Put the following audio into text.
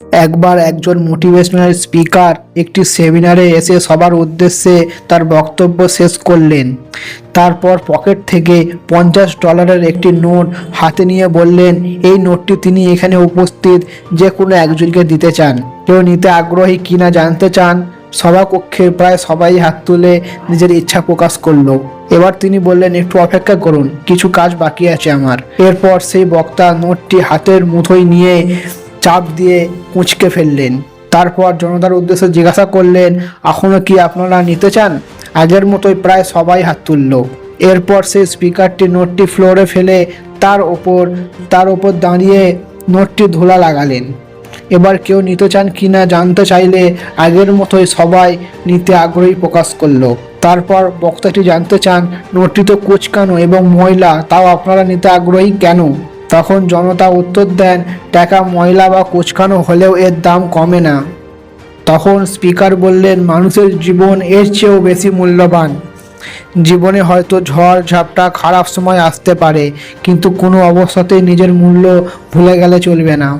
একবার একজন motivational speaker একটি সেমিনারে এসে সবার উদ্দেশ্যে তার বক্তব্য শেষ করলেন। তারপর পকেট থেকে $50 একটি নোট হাতে নিয়ে বললেন, এই নোটটি তিনি এখানে উপস্থিত যে কোনো একজনকে দিতে চান। কেউ নিতে আগ্রহী কিনা জানতে চান? সভাকক্ষের প্রায় সবাই হাত তুলে নিজের ইচ্ছা প্রকাশ করলো। এবার তিনি বললেন, একটু অপেক্ষা করুন, কিছু কাজ বাকি আছে আমার। এরপর সেই বক্তা নোটটি হাতের মুঠোয় নিয়ে চাপ দিয়ে কুঁচকে ফেললেন। তারপর জনতার উদ্দেশ্যে জিজ্ঞাসা করলেন, এখনো কি আপনারা নিতে চান? আগের মতোই প্রায় সবাই হাত তুলল। এরপর সেই স্পিকারটি নোটটি ফ্লোরে ফেলে তার ওপর দাঁড়িয়ে নোটটি ধুলা লাগালেন। এবার কেউ নিতে চান কিনা জানতে চাইলে আগের মতোই সবাই নিতে আগ্রহী প্রকাশ করলো। তারপর বক্তাটি জানতে চান, নোটটি তো কুঁচকানো এবং ময়লা, তাও আপনারা নিতে আগ্রহী কেন? তখন জনতা উত্তর দেন, টাকা ময়লা বা কুঁচকানো হলেও এর দাম কমে না। তখন স্পিকার বললেন, মানুষের জীবন এর চেয়েও বেশি মূল্যবান। জীবনে হয়তো ঝড় ঝাপটা খারাপ সময় আসতে পারে, কিন্তু কোনো অবস্থাতেই নিজের মূল্য ভুলে গেলে চলবে না।